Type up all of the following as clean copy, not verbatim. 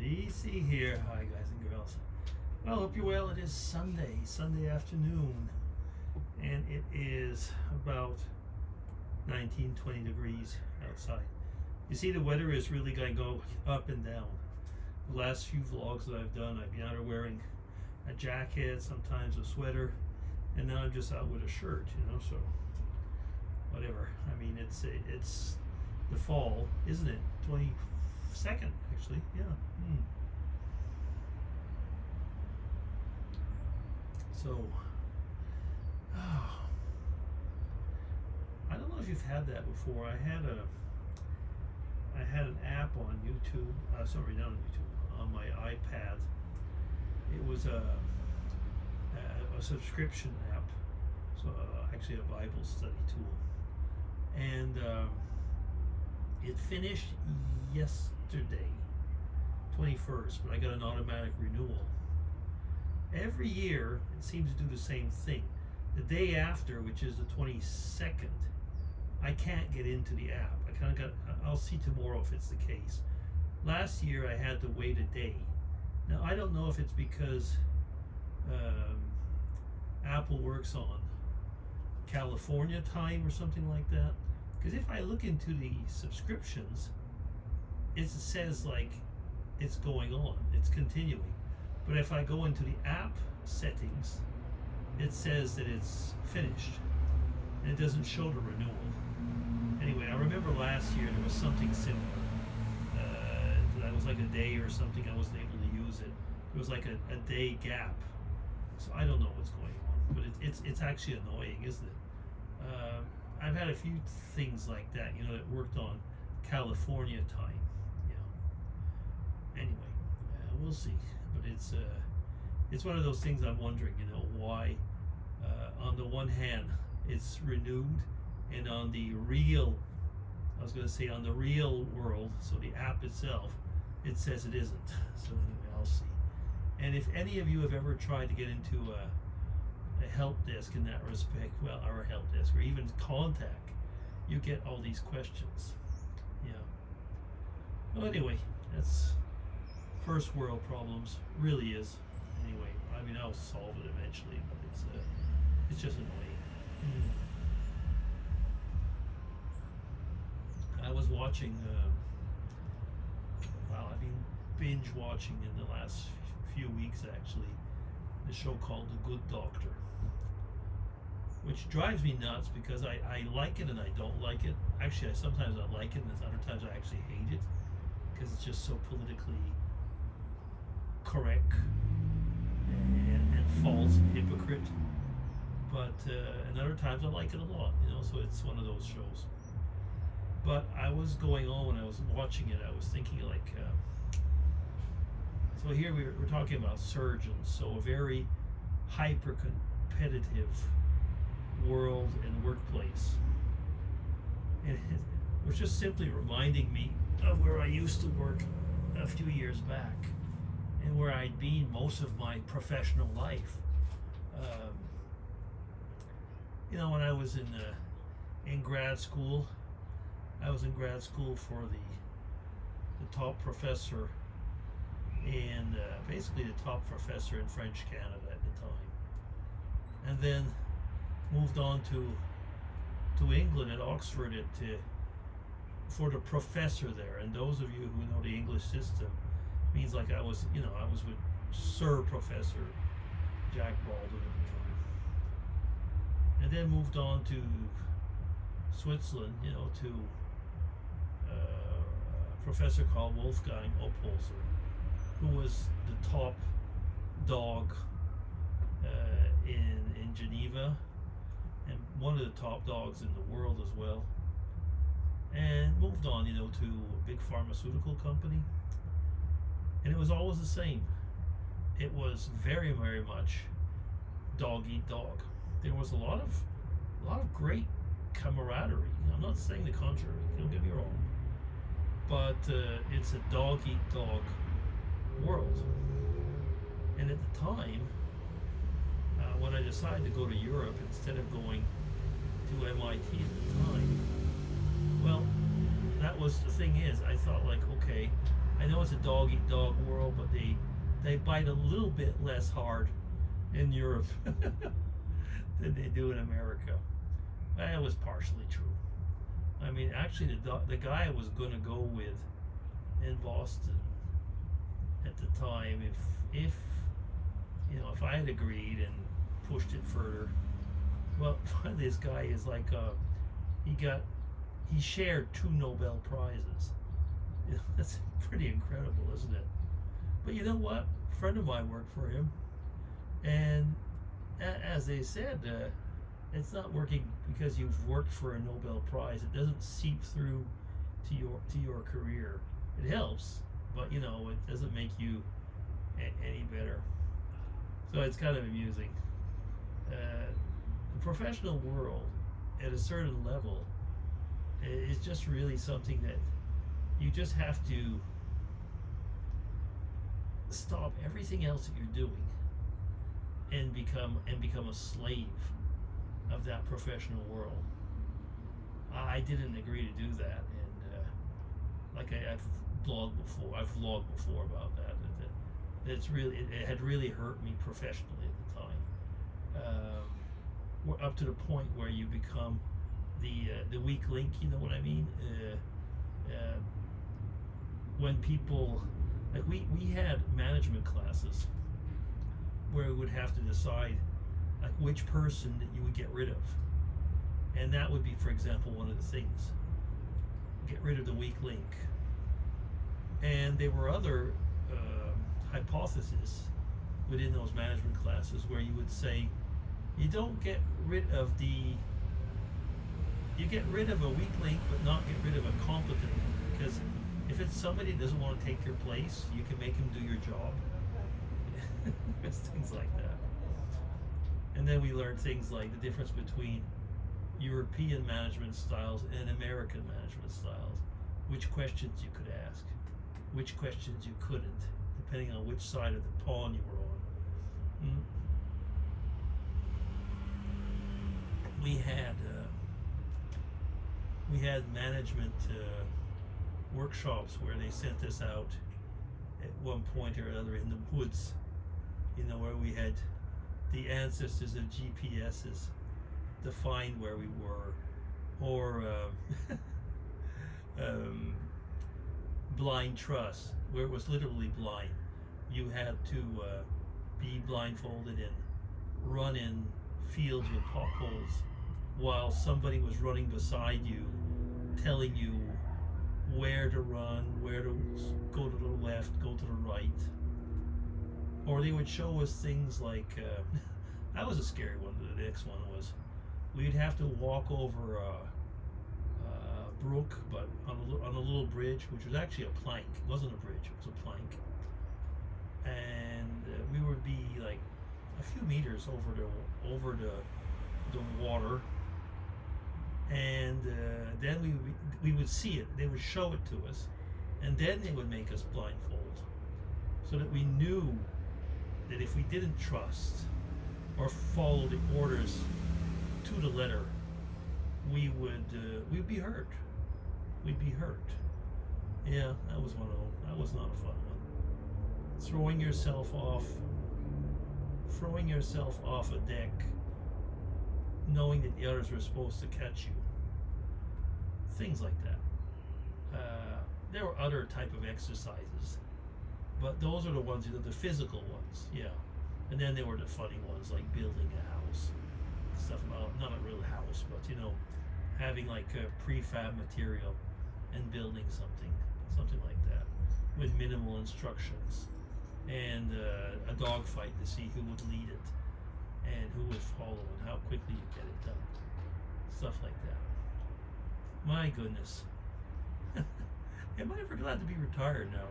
DC here. Hi guys and girls. Well, hope you're well. It is Sunday afternoon, and it is about 19-20 degrees outside. You see, the weather is really going to go up and down. The last few vlogs that I've done, I've been out wearing a jacket, sometimes a sweater, and now I'm just out with a shirt, so whatever. I mean, it's the fall, isn't it? 22nd, actually, yeah. So, I don't know if you've had that before. I had an app on YouTube. Sorry, not on YouTube. On my iPad. It was a subscription app. So actually a Bible study tool, and it finished yesterday, 21st. But I got an automatic renewal. Every year it seems to do the same thing. The day after, which is the 22nd, I can't get into the app. I'll see tomorrow if it's the case. Last year I had to wait a day. Now I don't know if it's because Apple works on California time or something like that. Because if I look into the subscriptions, it says like it's going on, it's continuing. But if I go into the app settings, it says that it's finished, and it doesn't show the renewal. Anyway, I remember last year there was something similar. That was like a day or something. I wasn't able to use it. It was like a day gap. So I don't know what's going on, but it's actually annoying, isn't it? I've had a few things like that, that worked on California time. Anyway, we'll see. But it's one of those things I'm wondering, why on the one hand it's renewed, and on the real world, so the app itself, it says it isn't. So anyway, I'll see. And if any of you have ever tried to get into a help desk in that respect, or a help desk, or even contact, you get all these questions. Well, anyway, that's first world problems, really is. Anyway, I mean, I'll solve it eventually, but it's just annoying. I was watching, I've been binge watching in the last few weeks actually, the show called The Good Doctor, which drives me nuts because I like it and I don't like it. Actually, sometimes I like it, and other times I actually hate it because it's just so politically correct and false and hypocrite. But and other times I like it a lot, so it's one of those shows. But I was going on when I was watching it, I was thinking like, so here we're talking about surgeons, so a very hyper competitive world and workplace. And it was just simply reminding me of where I used to work a few years back, and where I'd been most of my professional life. When I was in grad school, I was in grad school for the top professor, and basically the top professor in French Canada at the time, and then moved on to England at Oxford for the professor there. And those of you who know the English system, means like I was with Sir Professor Jack Baldwin at the time, and then moved on to Switzerland, to a professor called Wolfgang Oppolzer, who was the top dog in Geneva, and one of the top dogs in the world as well. And moved on, to a big pharmaceutical company. And it was always the same. It was very, very much dog eat dog. There was a lot of great camaraderie. I'm not saying the contrary, don't get me wrong. But it's a dog eat dog world. And at the time, when I decided to go to Europe instead of going to MIT at the time, well, that was the thing is, I thought like, okay, I know it's a dog eat dog world, but they bite a little bit less hard in Europe than they do in America. That was partially true. I mean, actually, the guy I was going to go with in Boston at the time, if if I had agreed and pushed it further, well, finally this guy is like he shared 2 Nobel Prizes. That's pretty incredible, isn't it? But you know what? A friend of mine worked for him, and as they said, it's not working because you've worked for a Nobel Prize. It doesn't seep through to your career. It helps, but it doesn't make you any better. So it's kind of amusing. The professional world, at a certain level, is just really something that you just have to stop everything else that you're doing and become a slave of that professional world. I didn't agree to do that, and I've vlogged before about that. It had really hurt me professionally at the time. We're up to the point where you become the weak link. You know what I mean? When people like we had management classes where we would have to decide like which person that you would get rid of, and that would be, for example, one of the things. Get rid of the weak link. And there were other hypotheses within those management classes where you would say you don't get rid of you get rid of a weak link but not get rid of a competent link, because if it's somebody that doesn't want to take your place, you can make them do your job. There's things like that. And then we learned things like the difference between European management styles and American management styles, which questions you could ask, which questions you couldn't, depending on which side of the pawn you were on. We had management workshops where they sent us out at one point or another in the woods, where we had the ancestors of GPSs to find where we were, or blind trust, where it was literally blind. You had to be blindfolded and run in fields with potholes while somebody was running beside you, telling you where to run, where to go to the left, go to the right. Or they would show us things like, that was a scary one. The next one was, we'd have to walk over a brook, but on a little bridge, which was actually a plank. It wasn't a bridge, it was a plank. And we would be like a few meters over the water, and then we would see it. They would show it to us, and then they would make us blindfold, so that we knew that if we didn't trust or follow the orders to the letter, we'd be hurt. We'd be hurt. Yeah, that was one of them. That was not a fun one. Throwing yourself off a deck, knowing that the others were supposed to catch you. Things like that. There were other type of exercises, but those are the ones, the physical ones, yeah. And then there were the funny ones like building a house, stuff about, not a real house, but having like a prefab material and building something like that with minimal instructions, and a dog fight to see who would lead it and who would follow and how quickly you get it done, stuff like that. My goodness. Am I ever glad to be retired now?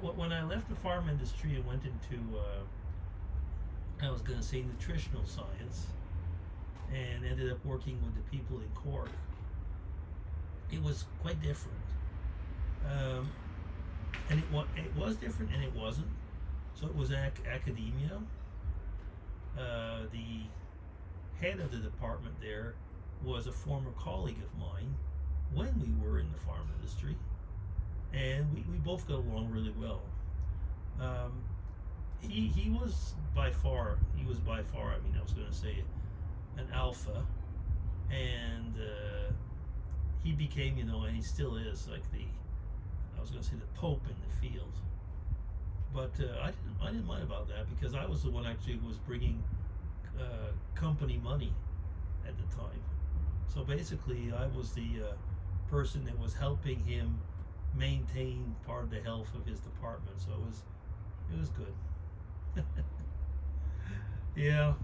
When I left the farm industry and went into I was going to say nutritional science, and ended up working with the people in Cork, it was quite different. And it was different and it wasn't. So it was academia. The head of the department there was a former colleague of mine when we were in the farm industry. and we both got along really well. Um, he was by far, I mean, I was going to say an alpha, and he became, and he still is like I was going to say the Pope in the field. But I didn't mind about that because I was the one actually who was bringing company money at the time. So basically, I was the person that was helping him maintain part of the health of his department. So it was good. Yeah,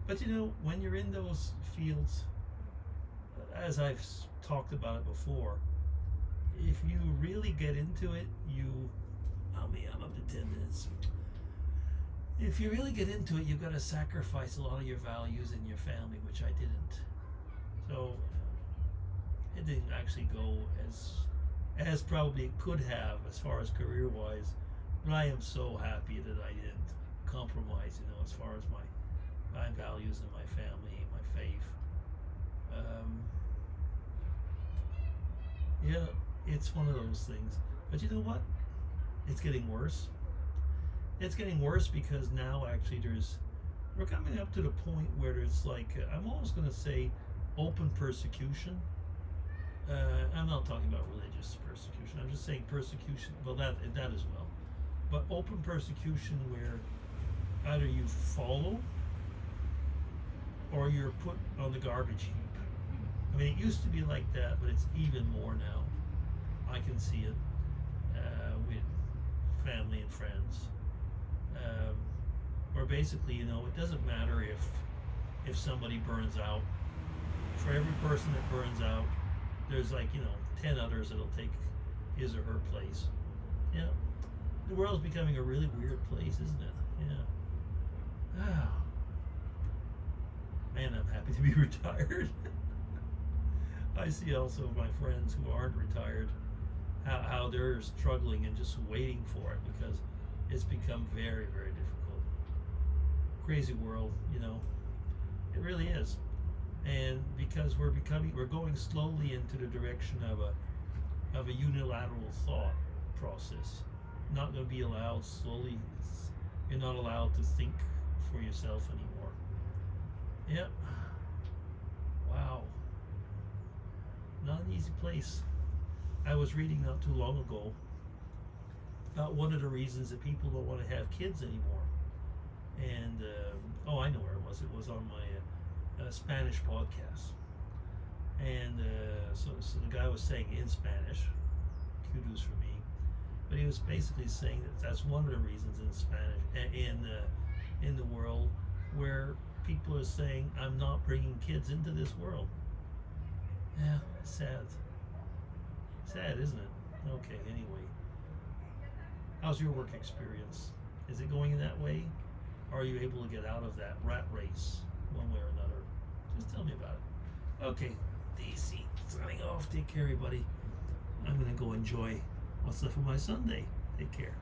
but when you're in those fields, as I've talked about it before, if you really get into it, I'm up to 10 minutes. If you really get into it, you've got to sacrifice a lot of your values and your family, which I didn't. So it didn't actually go as probably it could have as far as career wise. But I am so happy that I didn't compromise, as far as my values and my family, my faith. Yeah, it's one of those things. But you know what? It's getting worse. It's getting worse because now actually we're coming up to the point where there's like, I'm almost going to say open persecution. I'm not talking about religious persecution. I'm just saying persecution. Well, that as well. But open persecution where either you follow or you're put on the garbage heap. I mean, it used to be like that, but it's even more now. I can see it with family and friends, where basically, it doesn't matter if somebody burns out. For every person that burns out, there's 10 others that'll take his or her place. Yeah, the world's becoming a really weird place, isn't it? Yeah. Ah. Man, I'm happy to be retired. I see also my friends who aren't retired, how they're struggling and just waiting for it because it's become very, very difficult. Crazy world, it really is. And because we're going slowly into the direction of a unilateral thought process. Not going to be allowed slowly. You're not allowed to think for yourself anymore. Yep. Wow. Not an easy place. I was reading not too long ago about one of the reasons that people don't want to have kids anymore. And, I know where it was. It was on my Spanish podcast. And so the guy was saying in Spanish, kudos for me, but he was basically saying that that's one of the reasons in Spanish, in the world where people are saying, I'm not bringing kids into this world. Yeah, sad. Sad, isn't it? Okay, anyway. How's your work experience? Is it going in that way? Or are you able to get out of that rat race one way or another? Just tell me about it. Okay, DC, signing off. Take care, everybody. I'm going to go enjoy what's left of my Sunday. Take care.